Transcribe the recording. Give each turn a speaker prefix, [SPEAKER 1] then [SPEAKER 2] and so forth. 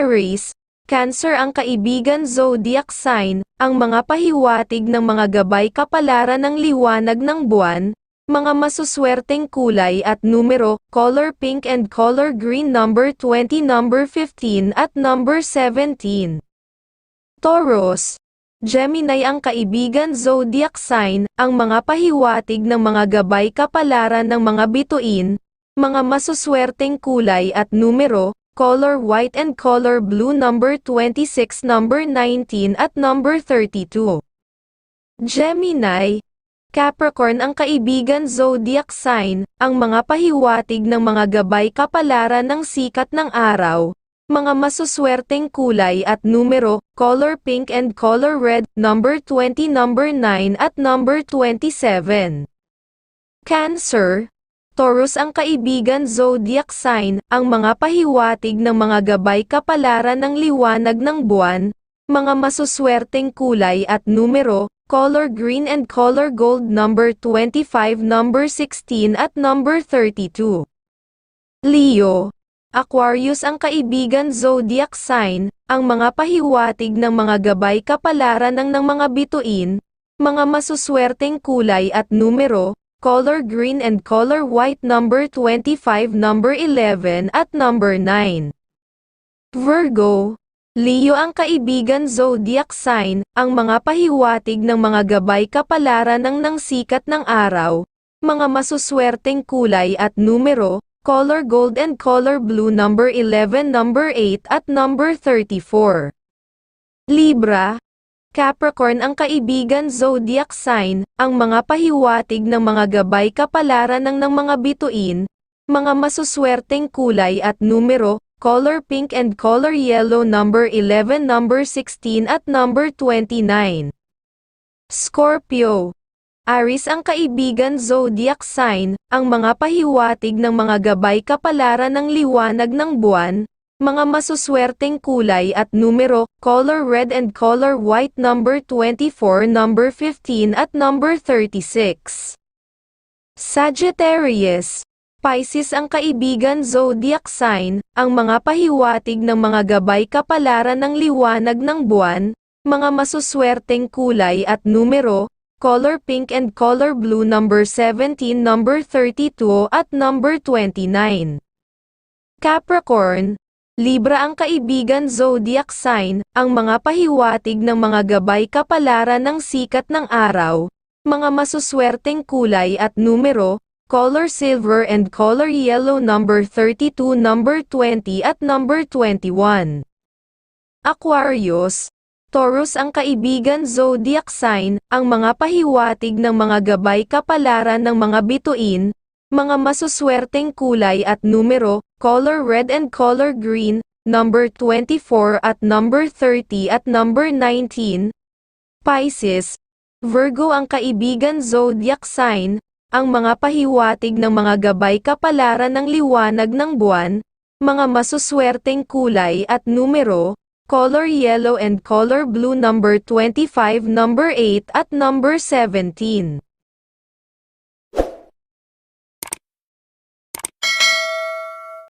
[SPEAKER 1] Aries, Cancer ang kaibigan zodiac sign, ang mga pahiwatig ng mga gabay kapalaran ng liwanag ng buwan, mga masuswerteng kulay at numero, color pink and color green, number 20, number 15 at number 17. Taurus, Gemini ang kaibigan zodiac sign, ang mga pahiwatig ng mga gabay kapalaran ng mga bituin, mga masuswerteng kulay at numero, color white and color blue, number 26, number 19 at number 32. Gemini, Capricorn ang kaibigan zodiac sign, ang mga pahiwatig ng mga gabay kapalaran ng sikat ng araw, mga masuswerteng kulay at numero, color pink and color red, number 20, number 9 at number 27. Cancer, Taurus ang kaibigan zodiac sign, ang mga pahiwatig ng mga gabay kapalaran ng liwanag ng buwan, mga masuswerteng kulay at numero, color green and color gold, number 25, number 16 at number 32. Leo, Aquarius ang kaibigan zodiac sign, ang mga pahiwatig ng mga gabay kapalaran ng mga bituin, mga masuswerteng kulay at numero, color green and color white, number 25, number 11 at number 9. Virgo, Leo ang kaibigan zodiac sign, ang mga pahiwatig ng mga gabay kapalaran ng sikat ng araw, mga masuswerteng kulay at numero, color gold and color blue, number 11, number 8 at number 34. Libra, Capricorn ang kaibigan zodiac sign, ang mga pahiwatig ng mga gabay kapalaran ng mga bituin, mga masuswerteng kulay at numero, color pink and color yellow, number 11, number 16 at number 29. Scorpio, Aries ang kaibigan zodiac sign, ang mga pahiwatig ng mga gabay kapalaran ng liwanag ng buwan, mga masuswerteng kulay at numero, color red and color white, number 24, number 15 at number 36. Sagittarius, Pisces ang kaibigan zodiac sign, ang mga pahiwatig ng mga gabay kapalaran ng liwanag ng buwan, mga masuswerteng kulay at numero, color pink and color blue, number 17, number 32 at number 29. Capricorn, Libra ang kaibigan zodiac sign, ang mga pahiwatig ng mga gabay kapalaran ng sikat ng araw, mga masuswerteng kulay at numero, color silver and color yellow, number 32, number 20 at number 21. Aquarius, Taurus ang kaibigan zodiac sign, ang mga pahiwatig ng mga gabay kapalaran ng mga bituin, mga masuswerteng kulay at numero, color red and color green, number 24 at number 30 at number 19. Pisces, Virgo ang kaibigan zodiac sign, ang mga pahiwatig ng mga gabay kapalaran ng liwanag ng buwan, mga masuswerteng kulay at numero, color yellow and color blue, number 25, number 8 at number 17.